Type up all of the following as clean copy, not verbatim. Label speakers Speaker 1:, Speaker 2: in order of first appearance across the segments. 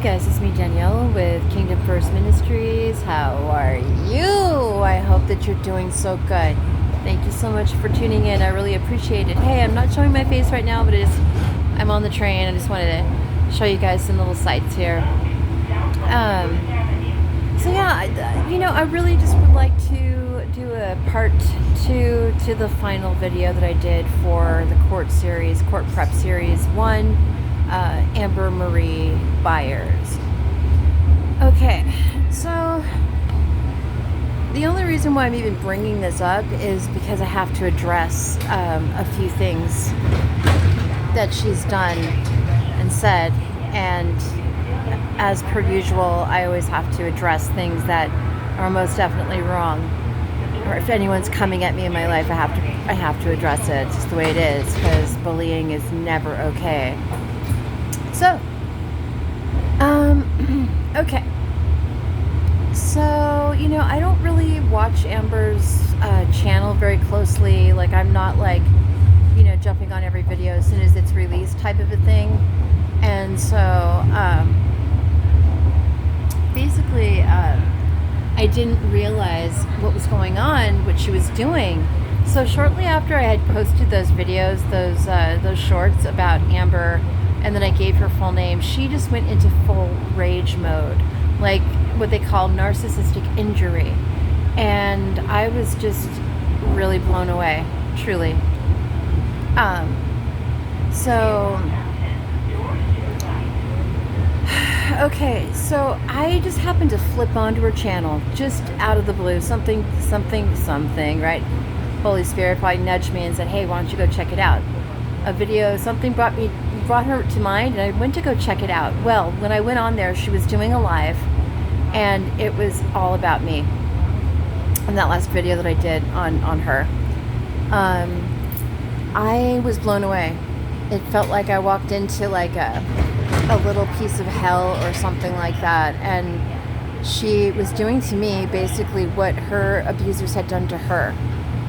Speaker 1: guys, it's me Danielle with Kingdom First Ministries. How are you? I hope that you're doing so good. Thank you so much for tuning in. I really appreciate it. Hey, I'm not showing my face right now, but I'm on the train. I just wanted to show you guys some little sights here. So yeah, I really just would like to do a part 2 to the final video that I did for the court prep series 1. Amber Marie Byers. Okay, so the only reason why I'm even bringing this up is because I have to address a few things that she's done and said, and as per usual, I always have to address things that are most definitely wrong. Or if anyone's coming at me in my life, I have to address it. It's just the way it is, because bullying is never okay. So, okay. So, I don't really watch Amber's channel very closely. Like, I'm not like, jumping on every video as soon as it's released type of a thing. And so, basically, I didn't realize what was going on, what she was doing. So shortly after I had posted those videos, those shorts about Amber, and then I gave her full name, she just went into full rage mode, like what they call narcissistic injury. And I was just really blown away, truly. Okay, so I just happened to flip onto her channel, just out of the blue, something, right? Holy Spirit probably nudged me and said, hey, why don't you go check it out? A video, something brought her to mind, and I went to go check it out. Well, when I went on there, she was doing a live, and it was all about me. In that last video that I did on her, I was blown away. It felt like I walked into like a little piece of hell or something like that, and she was doing to me basically what her abusers had done to her,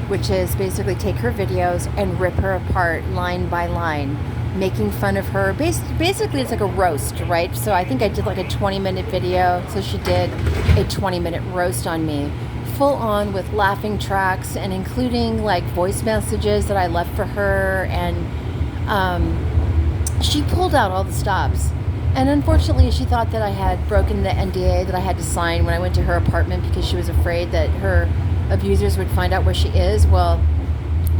Speaker 1: which is basically take her videos and rip her apart line by line, making fun of her. Basically, it's like a roast, right? So I think I did like a 20-minute video. So she did a 20-minute roast on me, full on with laughing tracks and including like voice messages that I left for her. And she pulled out all the stops. And unfortunately, she thought that I had broken the NDA that I had to sign when I went to her apartment because she was afraid that her abusers would find out where she is. Well,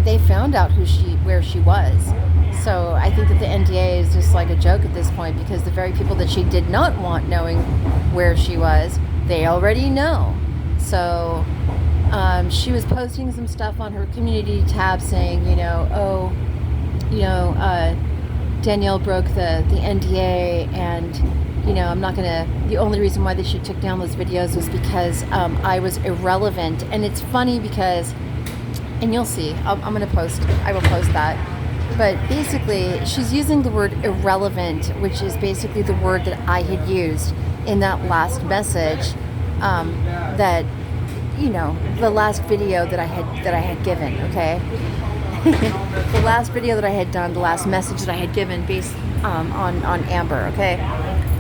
Speaker 1: they found out where she was. So I think that the NDA is just like a joke at this point, because the very people that she did not want knowing where she was, they already know. So she was posting some stuff on her community tab saying, Danielle broke the NDA, and I'm not gonna. The only reason why she took down those videos was because I was irrelevant. And it's funny because, and you'll see, I will post that. But basically, she's using the word irrelevant, which is basically the word that I had used in that last message. The last video that I had given. Okay. The last video that I had done, the last message that I had given based on Amber, okay?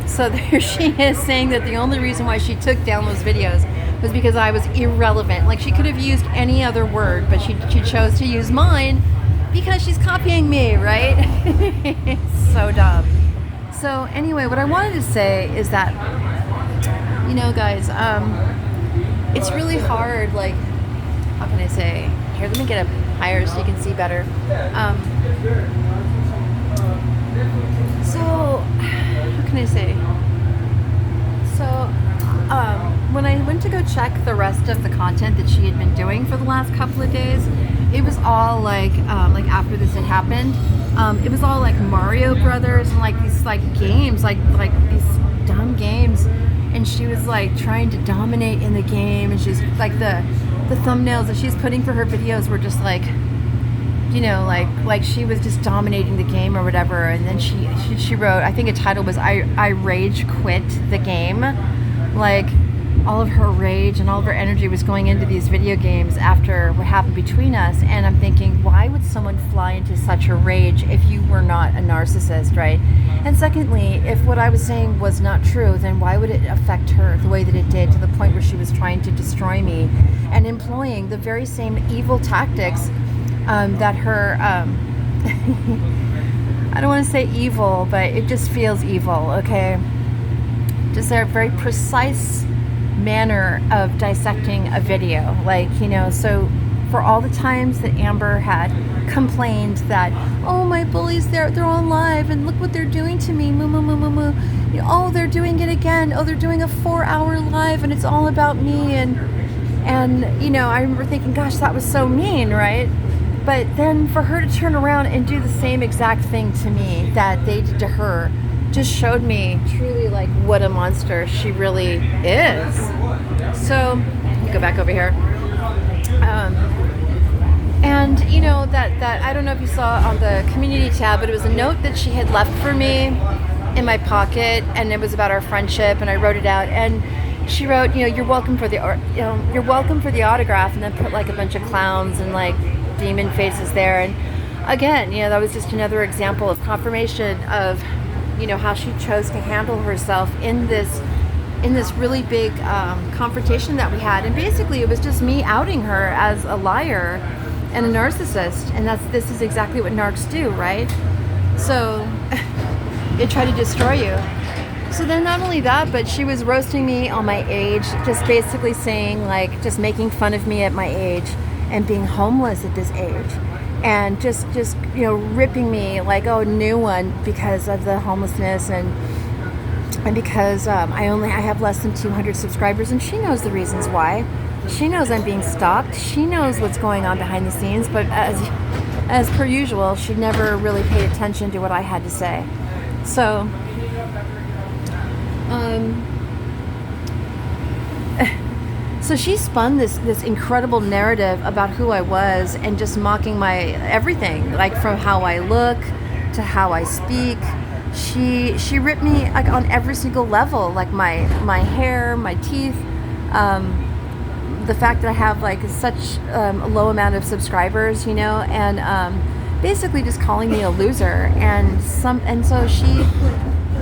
Speaker 1: So there she is saying that the only reason why she took down those videos was because I was irrelevant. Like, she could have used any other word, but she chose to use mine because she's copying me, right? It's so dumb. So anyway, what I wanted to say is that, guys, it's really hard, like, how can I say? Here, let me get up higher so you can see better. So, how can I say? So, when I went to go check the rest of the content that she had been doing for the last couple of days, it was all like after this had happened, it was all like Mario Brothers and like these like games, like these dumb games, and she was like trying to dominate in the game, and she's like the thumbnails that she's putting for her videos were just like, like she was just dominating the game or whatever. And then she wrote, I think a title was I rage quit the game. Like, all of her rage and all of her energy was going into these video games after what happened between us. And I'm thinking, why would someone fly into such a rage if you were not a narcissist, right? And secondly, if what I was saying was not true, then why would it affect her the way that it did, to the point where she was trying to destroy me and employing the very same evil tactics that her, I don't want to say evil, but it just feels evil, okay? Just a very precise manner of dissecting a video. Like, so for all the times that Amber had complained that, oh, my bullies, they're on live and look what they're doing to me, moo moo moo moo moo, oh, they're doing it again, oh, they're doing a 4-hour live and it's all about me, and I remember thinking, gosh, that was so mean, right? But then for her to turn around and do the same exact thing to me that they did to her just showed me truly like what a monster she really is. So let me go back over here. And that I don't know if you saw on the community tab, but it was a note that she had left for me in my pocket, and it was about our friendship, and I wrote it out, and she wrote, you're welcome for the autograph, and then put like a bunch of clowns and like demon faces there. And again, that was just another example of confirmation of how she chose to handle herself in this really big confrontation that we had. And basically it was just me outing her as a liar and a narcissist, and this is exactly what narcs do, right? So they try to destroy you. So then not only that, but she was roasting me on my age, just basically saying, like, just making fun of me at my age and being homeless at this age, and just ripping me like, oh, new one, because of the homelessness and because I have less than 200 subscribers, and she knows the reasons why. She knows I'm being stalked. She knows what's going on behind the scenes, but as per usual, she never really paid attention to what I had to say. So so she spun this incredible narrative about who I was, and just mocking my everything, like from how I look to how I speak. She ripped me like on every single level, like my hair, my teeth, the fact that I have like such a low amount of subscribers, and basically just calling me a loser. And so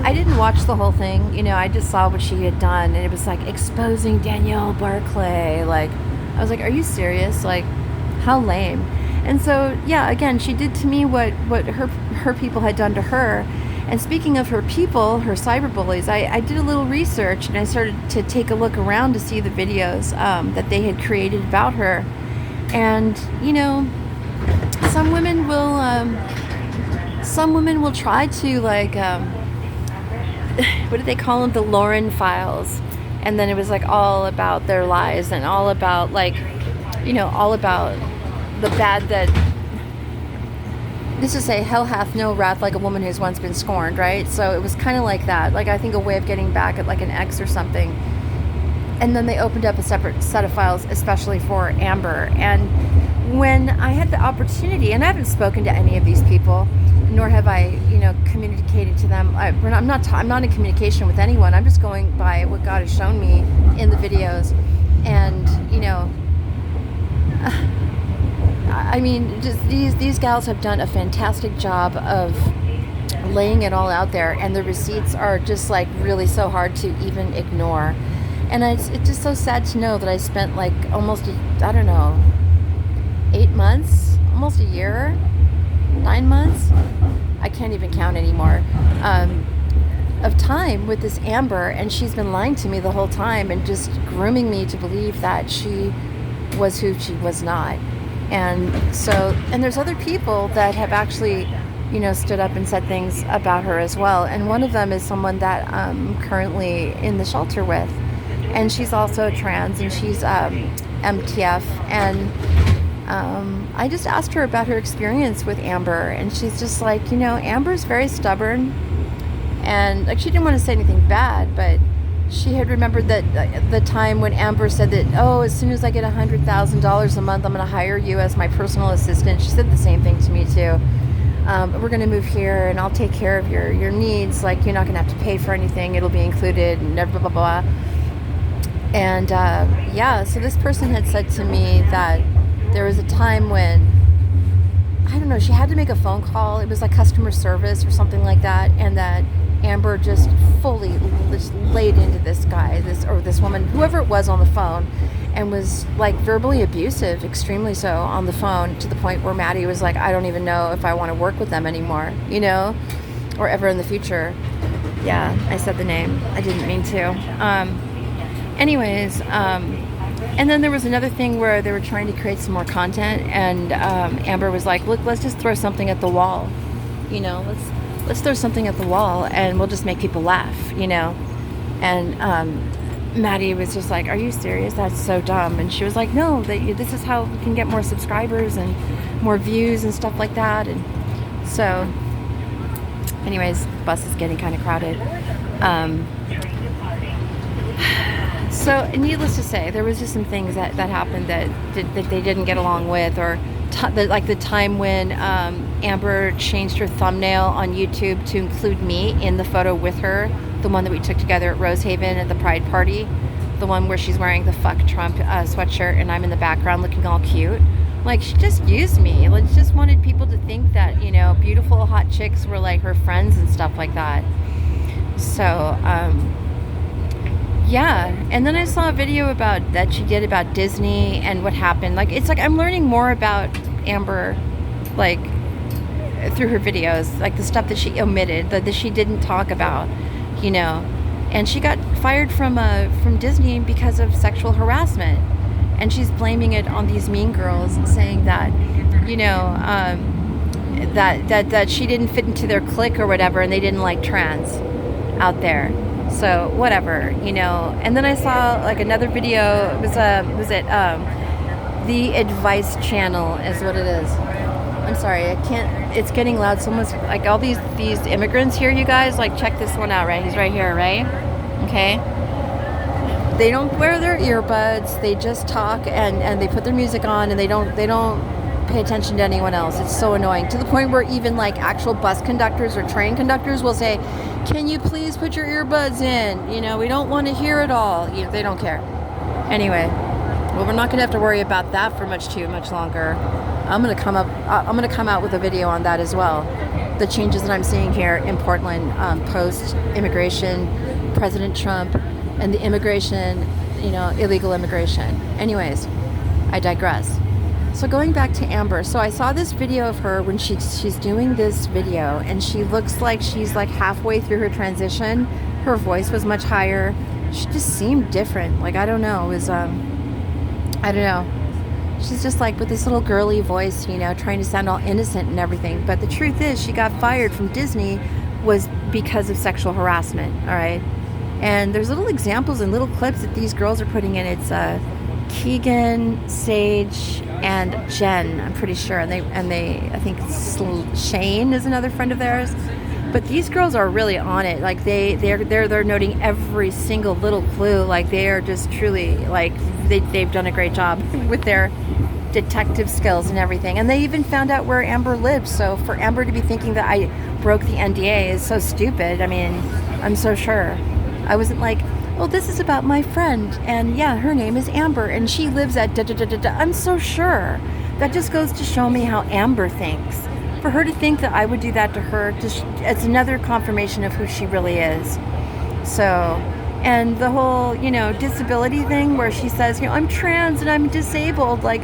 Speaker 1: I didn't watch the whole thing, I just saw what she had done, and it was like exposing Danielle Barclay. Like, I was like, are you serious? Like, how lame. And so, yeah, again, she did to me what her people had done to her. And speaking of her people, her cyberbullies, I did a little research, and I started to take a look around to see the videos that they had created about her. And, some women will try to, like, what did they call them? The Lauren files. And then it was like all about their lies, and all about, like, all about the bad that, this is say, hell hath no wrath like a woman who's once been scorned, right? So it was kind of like that, like, I think a way of getting back at like an ex or something. And then they opened up a separate set of files especially for Amber. And when I had the opportunity, and I haven't spoken to any of these people, nor have I, communicated to them. I'm not in communication with anyone. I'm just going by what God has shown me in the videos. And, I mean, just these gals have done a fantastic job of laying it all out there, and the receipts are just like really so hard to even ignore. And it's just so sad to know that I spent like almost, 8 months, almost a year, 9 months, I can't even count anymore, of time with this Amber, and she's been lying to me the whole time and just grooming me to believe that she was who she was not. And so, and there's other people that have actually, stood up and said things about her as well. And one of them is someone that I'm currently in the shelter with. And she's also trans, and she's MTF. And I just asked her about her experience with Amber. And she's just like, Amber's very stubborn. And like, she didn't want to say anything bad, but she had remembered that the time when Amber said that, oh, as soon as I get $100,000 a month, I'm going to hire you as my personal assistant. She said the same thing to me too. We're going to move here, and I'll take care of your needs. Like, you're not going to have to pay for anything. It'll be included, and blah, blah, blah. And yeah, so this person had said to me that there was a time when, I don't know, she had to make a phone call. It was like customer service or something like that, and that Amber just fully just laid into this guy, this woman, whoever it was on the phone, and was like verbally abusive, extremely so, on the phone, to the point where Maddie was like, I don't even know if I want to work with them anymore, you know, or ever in the future. Yeah, I said the name. I didn't mean to. Anyways, and then there was another thing where they were trying to create some more content, and Amber was like, look, let's just throw something at the wall, you know, let's throw something at the wall and we'll just make people laugh, you know. And Maddie was just like, are you serious? That's so dumb. And she was like, no, this is how we can get more subscribers and more views and stuff like that. And so anyways, the bus is getting kind of crowded. So needless to say, there was just some things that happened that they didn't get along with, or like the time when Amber changed her thumbnail on YouTube to include me in the photo with her, the one that we took together at Rosehaven at the Pride Party, the one where she's wearing the Fuck Trump sweatshirt and I'm in the background looking all cute. Like, she just used me. Like, she just wanted people to think that, you know, beautiful hot chicks were like her friends and stuff like that. So yeah, and then I saw a video that she did about Disney and what happened. Like, it's like I'm learning more about Amber, like, through her videos, like the stuff that she omitted, that she didn't talk about, you know. And she got fired from Disney because of sexual harassment, and she's blaming it on these mean girls, saying that, you know, that she didn't fit into their clique or whatever, and they didn't like trans out there. So whatever, you know. And then I saw like another video. It was the Advice Channel is what it is. I'm sorry, I can't. It's getting loud. Someone's like, all these immigrants here. You guys, like, check this one out. Right, he's right here. Right, okay. They don't wear their earbuds. They just talk and they put their music on, and they don't pay attention to anyone else. It's so annoying, to the point where even like actual bus conductors or train conductors will say, can you please put your earbuds in? You know, we don't want to hear it all. You know, they don't care. Anyway, well, we're not going to have to worry about that for too much longer. I'm going to come out with a video on that as well. The changes that I'm seeing here in Portland, post immigration, President Trump, and the immigration, you know, illegal immigration. Anyways, I digress. So going back to Amber, so I saw this video of her when she's doing this video, and she looks like she's like halfway through her transition. Her voice was much higher. She just seemed different. Like, I don't know, it was I don't know. She's just like with this little girly voice, you know, trying to sound all innocent and everything. But the truth is, she got fired from Disney was because of sexual harassment. All right, and there's little examples and little clips that these girls are putting in. It's Keegan, Sage, and Jen, I'm pretty sure, and they I think Shane is another friend of theirs. But these girls are really on it. Like, they're noting every single little clue. Like, they are just truly, like, they've done a great job with their detective skills and everything. And they even found out where Amber lived. So for Amber to be thinking that I broke the NDA is so stupid. I mean, I'm so sure. I wasn't like, oh, this is about my friend, and yeah, her name is Amber, and she lives at da-da-da-da-da. I'm so sure. That just goes to show me how Amber thinks. For her to think that I would do that to her, it's another confirmation of who she really is. So, and the whole, you know, disability thing where she says, you know, I'm trans and I'm disabled. Like,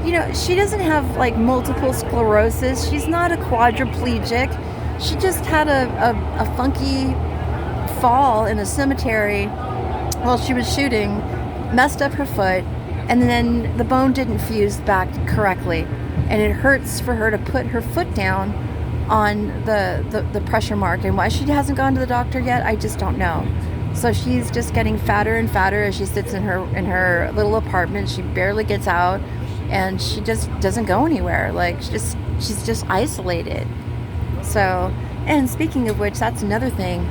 Speaker 1: you know, she doesn't have like multiple sclerosis. She's not a quadriplegic. She just had a funky fall in a cemetery while she was shooting, messed up her foot, and then the bone didn't fuse back correctly, and it hurts for her to put her foot down on the pressure mark. And why she hasn't gone to the doctor yet, I just don't know. So she's just getting fatter and fatter as she sits in her little apartment. She barely gets out, and she just doesn't go anywhere. Like, she's just isolated. So, and speaking of which, that's another thing.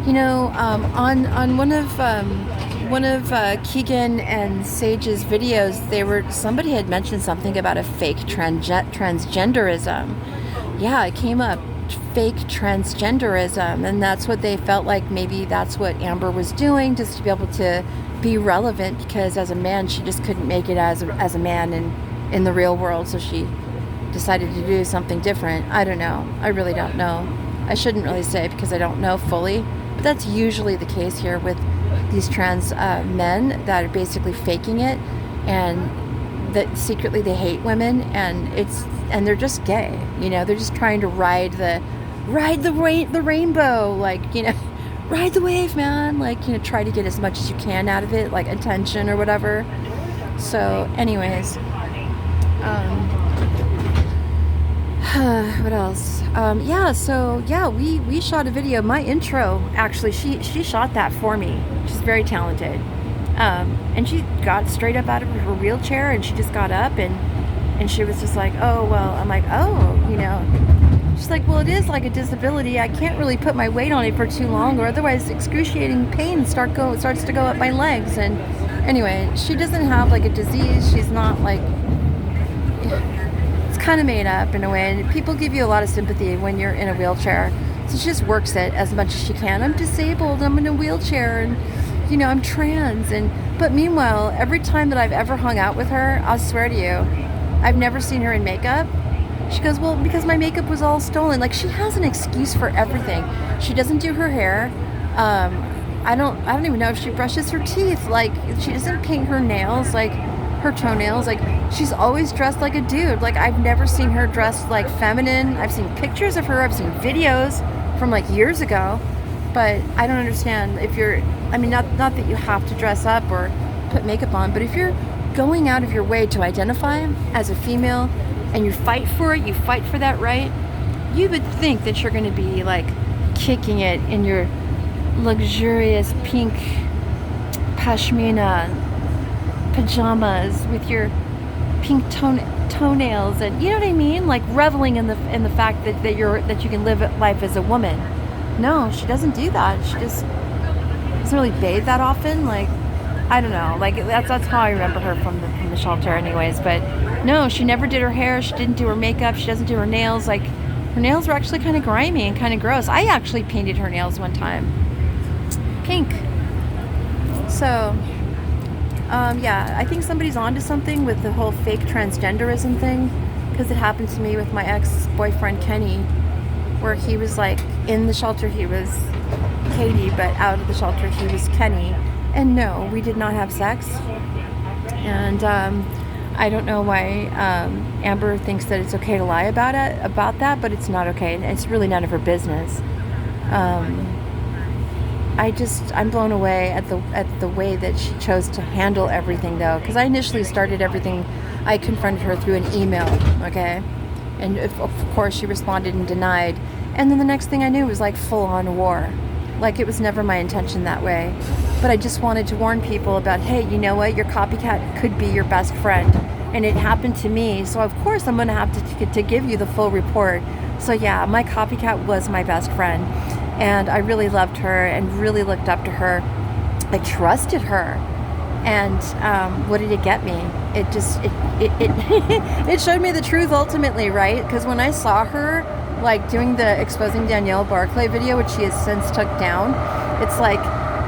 Speaker 1: You know, on one of Keegan and Sage's videos, somebody had mentioned something about a fake transgenderism. Yeah, it came up, fake transgenderism, and that's what they felt like maybe that's what Amber was doing, just to be able to be relevant, because as a man she just couldn't make it as a man in the real world, so she decided to do something different. I don't know. I really don't know. I shouldn't really say because I don't know fully, but that's usually the case here with these trans men that are basically faking it, and that secretly they hate women, and they're just gay. They're just trying to ride the rainbow, like, ride the wave, man. Like, try to get as much as you can out of it, like attention or whatever. So, anyways, what else? We shot a video. My intro, actually, she shot that for me. She's very talented. And she got straight up out of her wheelchair, and she just got up, and she was just like, oh, well, I'm like, oh, she's like, well, it is like a disability. I can't really put my weight on it for too long, or otherwise excruciating pain starts to go up my legs. And anyway, she doesn't have like a disease. She's not like, it's kind of made up in a way, and people give you a lot of sympathy when you're in a wheelchair. So she just works it as much as she can. I'm disabled, I'm in a wheelchair, and I'm trans. But meanwhile, every time that I've ever hung out with her, I'll swear to you, I've never seen her in makeup. She goes, well, because my makeup was all stolen. Like, she has an excuse for everything. She doesn't do her hair. I don't even know if she brushes her teeth. Like, she doesn't paint her nails, like her toenails. Like, she's always dressed like a dude. Like, I've never seen her dressed like feminine. I've seen pictures of her. I've seen videos from like years ago. But I don't understand not that you have to dress up or put makeup on, but if you're going out of your way to identify as a female and you fight for it, you fight for that right, you would think that you're going to be like kicking it in your luxurious pink pashmina pajamas with your pink toenails, and you know what I mean, like reveling in the fact that you can live life as a woman. No, she doesn't do that. She just doesn't really bathe that often. Like, I don't know. Like, that's how I remember her from the shelter, anyways. But no, she never did her hair. She didn't do her makeup. She doesn't do her nails. Like, her nails were actually kind of grimy and kind of gross. I actually painted her nails one time pink. So, I think somebody's onto something with the whole fake transgenderism thing, because it happened to me with my ex-boyfriend Kenny, where he was like, in the shelter he was Katie, but out of the shelter he was Kenny. And no, we did not have sex. And I don't know why Amber thinks that it's okay to lie about that, but it's not okay, and it's really none of her business. I'm blown away at the way that she chose to handle everything, though, because I initially started everything, I confronted her through an email, okay? And of course she responded and denied. And then the next thing I knew was like full-on war. Like, it was never my intention that way. But I just wanted to warn people about, hey, you know what? Your copycat could be your best friend. And it happened to me. So of course I'm going to have to give you the full report. So yeah, my copycat was my best friend. And I really loved her and really looked up to her. I trusted her. And what did it get me? It just, it showed me the truth ultimately, right? Because when I saw her, like, doing the Exposing Danielle Barclay video, which she has since took down, it's like,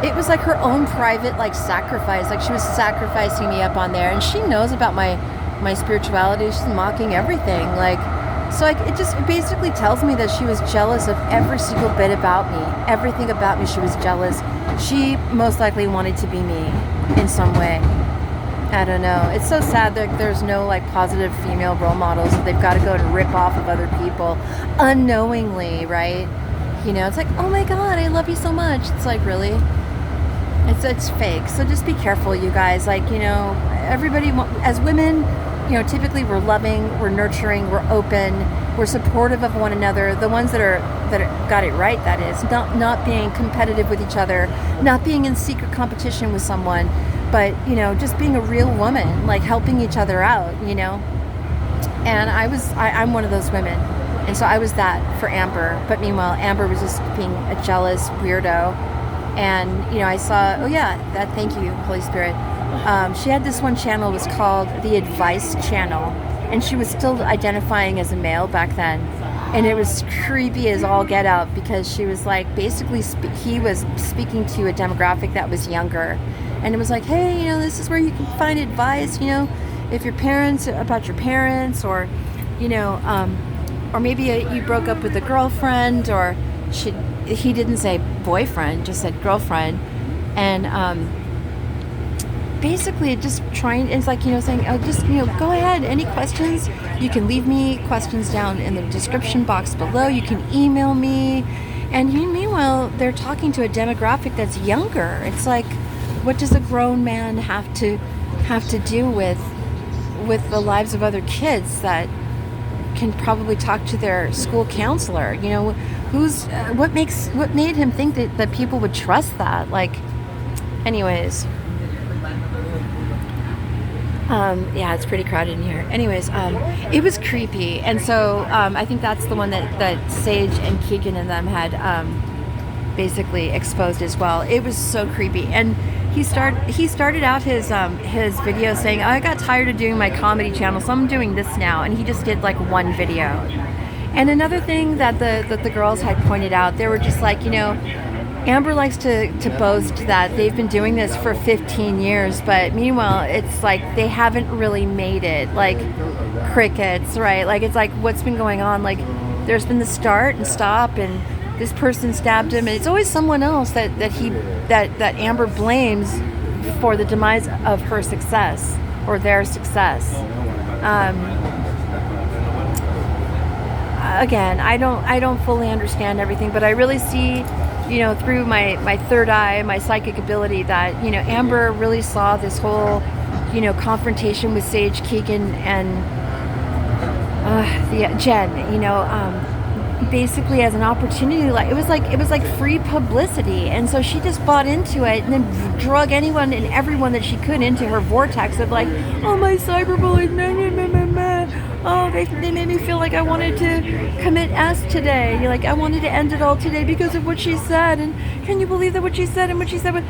Speaker 1: it was like her own private, like, sacrifice. Like, she was sacrificing me up on there. And she knows about my spirituality. She's mocking everything. Like, so it basically tells me that she was jealous of every single bit about me. Everything about me, she was jealous. She most likely wanted to be me in some way. I don't know. It's so sad that there's no like positive female role models. They've got to go and rip off of other people unknowingly, right? It's like, oh my God, I love you so much. It's like, really? It's fake. So just be careful, you guys. Like, everybody, as women, typically we're loving, we're nurturing, we're open, we're supportive of one another. The ones that got it right, that is, not being competitive with each other, not being in secret competition with someone, but just being a real woman, like helping each other out, And I'm one of those women, and so I was that for Amber. But meanwhile, Amber was just being a jealous weirdo. And I saw, thank you, Holy Spirit. She had this one channel, it was called the Advice Channel, and she was still identifying as a male back then. And it was creepy as all get out, because she was like, basically, he was speaking to a demographic that was younger. And it was like, hey, this is where you can find advice, if your parents, about your parents, or, or maybe you broke up with a girlfriend, or he didn't say boyfriend, just said girlfriend. And basically just trying, it's like, saying, oh, just, go ahead, any questions, you can leave me questions down in the description box below, you can email me. And meanwhile, they're talking to a demographic that's younger. It's like, what does a grown man have to do with the lives of other kids that can probably talk to their school counselor? What made him think that people would trust that? Like, anyways. Yeah, it's pretty crowded in here. Anyways, it was creepy. And so I think that's the one that Sage and Keegan and them had basically exposed as well. It was so creepy. And he started out his video saying, I got tired of doing my comedy channel, so I'm doing this now. And he just did like one video. And another thing that the girls had pointed out, they were just like, Amber likes to boast that they've been doing this for 15 years, but meanwhile, it's like they haven't really made it. Like crickets, right? Like, it's like, what's been going on? Like, there's been the start and stop, and this person stabbed him, and it's always someone else that Amber blames for the demise of her success or their success. Again, I don't fully understand everything, but I really see, through my third eye, my psychic ability, that, Amber really saw this whole, confrontation with Sage, Keegan, and Jen, basically as an opportunity. Like, it was like free publicity. And so she just bought into it and then drug anyone and everyone that she could into her vortex of like, oh, my cyberbullies, meh, meh, meh, meh, meh. Oh, they made me feel like I wanted to commit S today. Like, I wanted to end it all today because of what she said. And can you believe that what she said and what she said?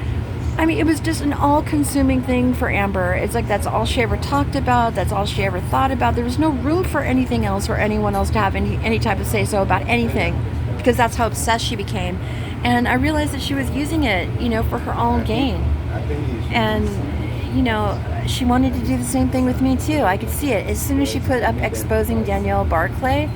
Speaker 1: I mean, it was just an all-consuming thing for Amber. It's like that's all she ever talked about. That's all she ever thought about. There was no room for anything else or anyone else to have any type of say-so about anything, because that's how obsessed she became. And I realized that she was using it, for her own gain. And, she wanted to do the same thing with me too. I could see it. As soon as she put up exposing Danielle Barclay,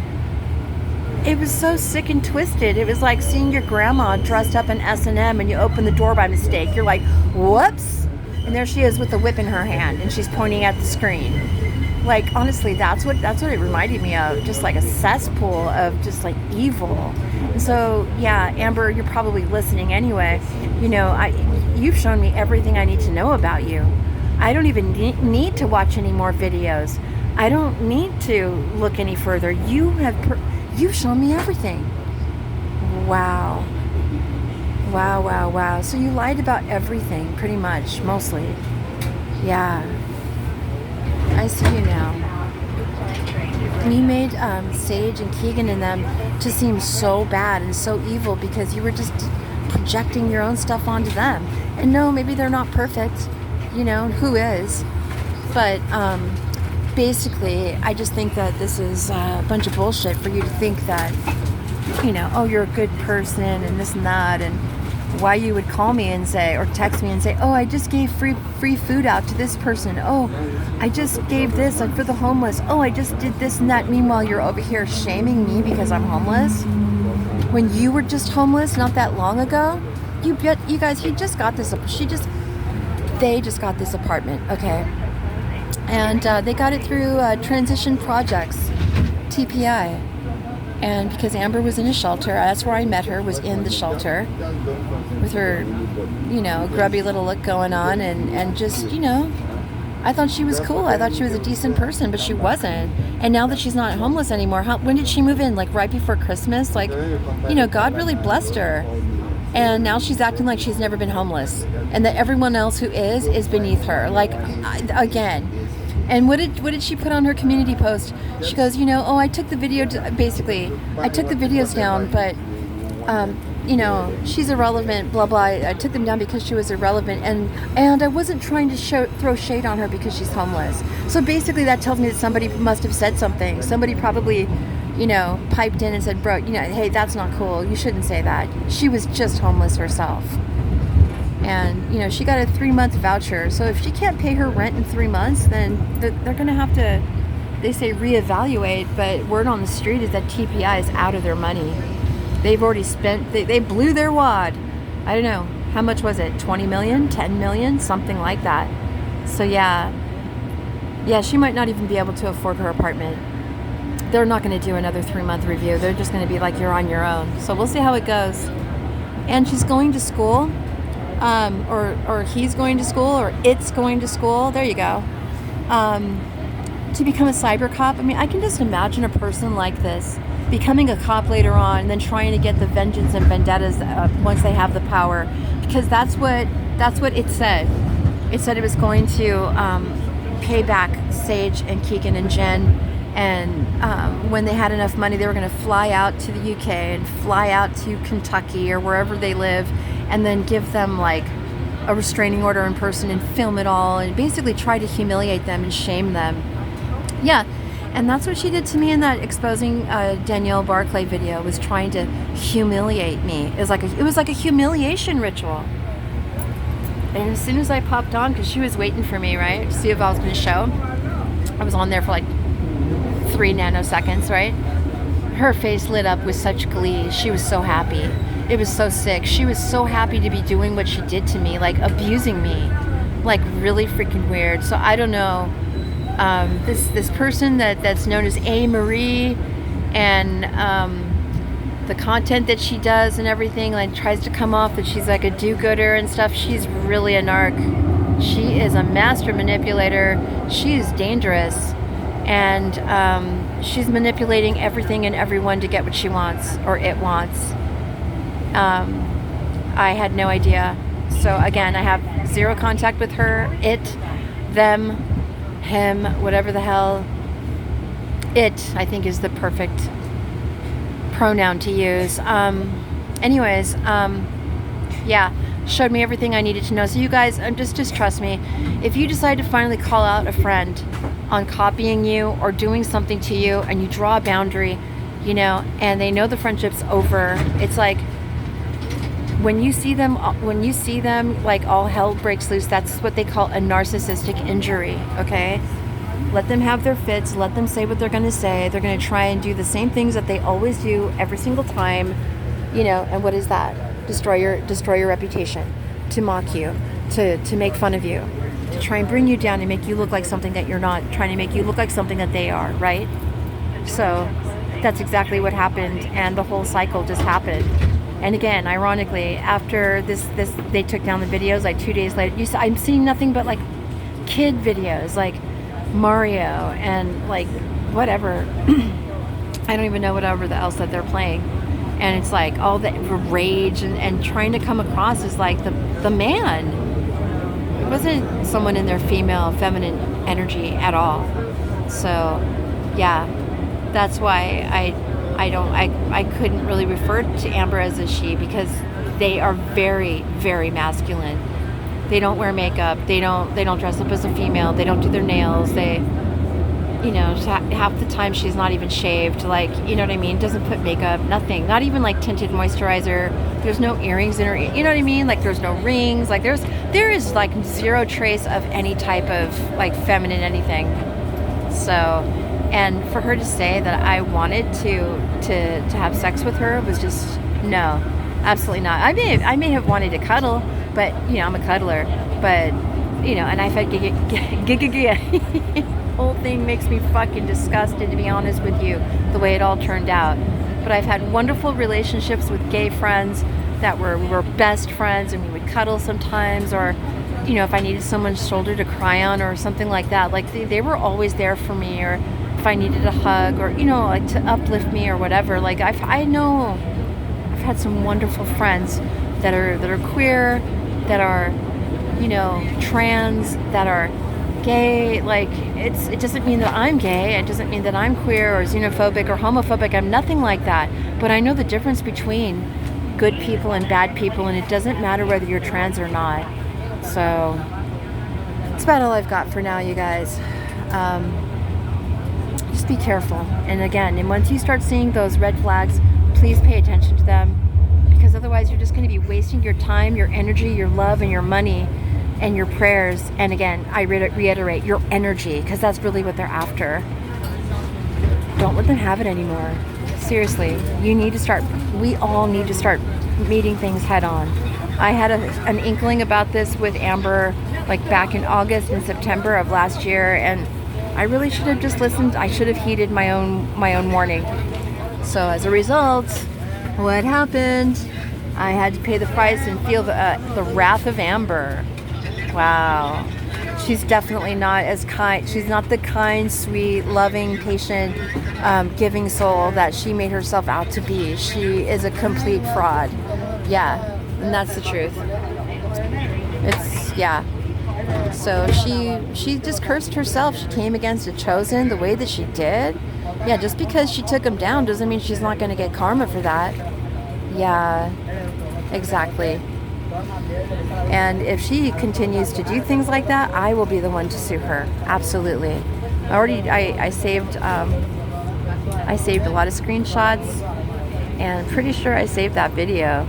Speaker 1: it was so sick and twisted. It was like seeing your grandma dressed up in S&M and you open the door by mistake. You're like, whoops. And there she is with a whip in her hand and she's pointing at the screen. Like, honestly, that's what it reminded me of. Just like a cesspool of just like evil. And so, yeah, Amber, you're probably listening anyway. You've shown me everything I need to know about you. I don't even need to watch any more videos. I don't need to look any further. You've shown me everything. Wow. Wow. So you lied about everything, pretty much, mostly. Yeah. I see you now. You made Sage and Keegan and them to seem so bad and so evil because you were just projecting your own stuff onto them. And no, maybe they're not perfect. Who is? But basically, I just think that this is a bunch of bullshit for you to think that, oh, you're a good person and this and that, and why you would call me and say, or text me and say, oh, I just gave free food out to this person. Oh, I just gave this for the homeless. Oh, I just did this and that. Meanwhile, you're over here shaming me because I'm homeless. When you were just homeless not that long ago, you guys, they just got this apartment, okay? And they got it through Transition Projects, TPI. And because Amber was in a shelter, that's where I met her, was in the shelter with her, grubby little look going on, and just, I thought she was cool. I thought she was a decent person, but she wasn't. And now that she's not homeless anymore, when did she move in? Like right before Christmas? Like, God really blessed her. And now she's acting like she's never been homeless, and that everyone else who is beneath her. Like, again. And what did she put on her community post? She goes, I took the video. I took the videos down, but she's irrelevant. Blah blah. I took them down because she was irrelevant, and I wasn't trying to throw shade on her because she's homeless. So basically, that tells me that somebody must have said something. Somebody probably piped in and said, bro, hey, that's not cool. You shouldn't say that. She was just homeless herself. And, she got a 3-month voucher. So if she can't pay her rent in 3 months, then they're going to have to, they say, reevaluate. But word on the street is that TPI is out of their money. They've already spent, they blew their wad. I don't know. How much was it? 20 million? 10 million? Something like that. So yeah, she might not even be able to afford her apartment. They're not going to do another 3-month review. They're just going to be like, you're on your own. So we'll see how it goes. And she's going to school, or he's going to school, or it's going to school. There you go. To become a cyber cop. I mean, I can just imagine a person like this becoming a cop later on, and then trying to get the vengeance and vendettas once they have the power, because that's what it said. It said it was going to pay back Sage and Keegan and Jen. And when they had enough money, they were going to fly out to the UK and fly out to Kentucky or wherever they live, and then give them like a restraining order in person and film it all and basically try to humiliate them and shame them. Yeah, and that's what she did to me in that exposing Danielle Barclay video, was trying to humiliate me. It was like a humiliation ritual. And as soon as I popped on, because she was waiting for me, right, to see if I was going to show, I was on there for like 3 nanoseconds, right? Her face lit up with such glee. She was so happy. It was so sick. She was so happy to be doing what she did to me, like abusing me, like really freaking weird. So I don't know. This person that's known as A. Marie, and the content that she does and everything, like tries to come off that she's like a do-gooder and stuff. She's really a narc. She is a master manipulator. She is dangerous. And she's manipulating everything and everyone to get what she wants, or it wants. I had no idea. So again, I have zero contact with her, it, them, him, whatever the hell. It, I think, is the perfect pronoun to use. Yeah, showed me everything I needed to know. So you guys, just trust me. If you decide to finally call out a friend on copying you or doing something to you, and you draw a boundary, and they know the friendship's over, it's like when you see them like all hell breaks loose, that's what they call a narcissistic injury. Okay, let them have their fits, let them say what they're going to say. They're going to try and do the same things that they always do every single time, and what is that? Destroy your reputation, to mock you, to make fun of you, to try and bring you down and make you look like something that you're not, trying to make you look like something that they are, right? So that's exactly what happened, and the whole cycle just happened. And again, ironically, after this they took down the videos, like 2 days later, I'm seeing nothing but like kid videos, like Mario and like whatever. I don't even know whatever else that they're playing. And it's like all the rage and trying to come across as like the man. It wasn't someone in their feminine energy at all. So yeah, that's why I couldn't really refer to Amber as a she, because they are very, very masculine. They don't wear makeup. They don't dress up as a female. They don't do their nails. They, half the time she's not even shaved. Like, you know what I mean? Doesn't put makeup, nothing. Not even like tinted moisturizer. There's no earrings in her. You know what I mean? Like there's no rings. Like there is like zero trace of any type of like feminine anything. So, and for her to say that I wanted to have sex with her was just no, absolutely not. I may have wanted to cuddle, but I'm a cuddler. But and I've had whole thing makes me fucking disgusted, to be honest with you, the way it all turned out. But I've had wonderful relationships with gay friends that we were best friends, and we would cuddle sometimes, or if I needed someone's shoulder to cry on or something like that, like they were always there for me, or if I needed a hug, or like to uplift me or whatever. Like I know I've had some wonderful friends that are queer, that are trans, that are gay. Like it doesn't mean that I'm gay, it doesn't mean that I'm queer or xenophobic or homophobic. I'm nothing like that, but I know the difference between good people and bad people, and it doesn't matter whether you're trans or not. So that's about all I've got for now, you guys. just be careful. And again, and once you start seeing those red flags, please pay attention to them, because otherwise you're just going to be wasting your time, your energy, your love, and your money, and your prayers. And again, I reiterate, your energy, because that's really what they're after. Don't let them have it anymore. Seriously, we all need to start meeting things head on. I had an inkling about this with Amber like back in August and September of last year, and I really should have just listened. I should have heeded my own warning. So as a result, what happened? I had to pay the price and feel the wrath of Amber. Wow. She's definitely not as kind. She's not the kind, sweet, loving, patient, giving soul that she made herself out to be. She is a complete fraud. Yeah, and that's the truth. Yeah. So she just cursed herself. She came against a chosen the way that she did. Yeah, just because she took him down doesn't mean she's not going to get karma for that. Yeah, exactly. And if she continues to do things like that, I will be the one to sue her. Absolutely. I saved a lot of screenshots, and I'm pretty sure I saved that video,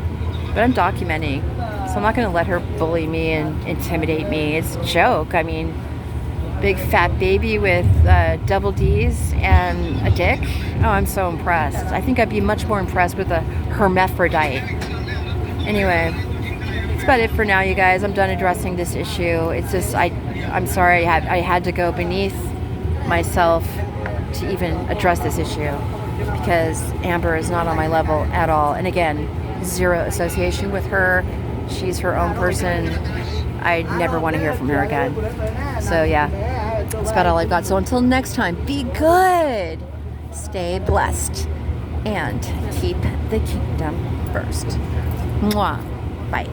Speaker 1: but I'm documenting, so I'm not going to let her bully me and intimidate me. It's a joke. I mean, big fat baby with double D's and a dick. Oh, I'm so impressed. I think I'd be much more impressed with a hermaphrodite. Anyway, that's about it for now, you guys. I'm done addressing this issue. It's just, I'm sorry I had to go beneath myself to even address this issue, because Amber is not on my level at all. And again, zero association with her. She's her own person. I never want to hear from her again. So yeah, that's about all I've got. So until next time, be good, stay blessed, and keep the kingdom first. Mwah. Bye.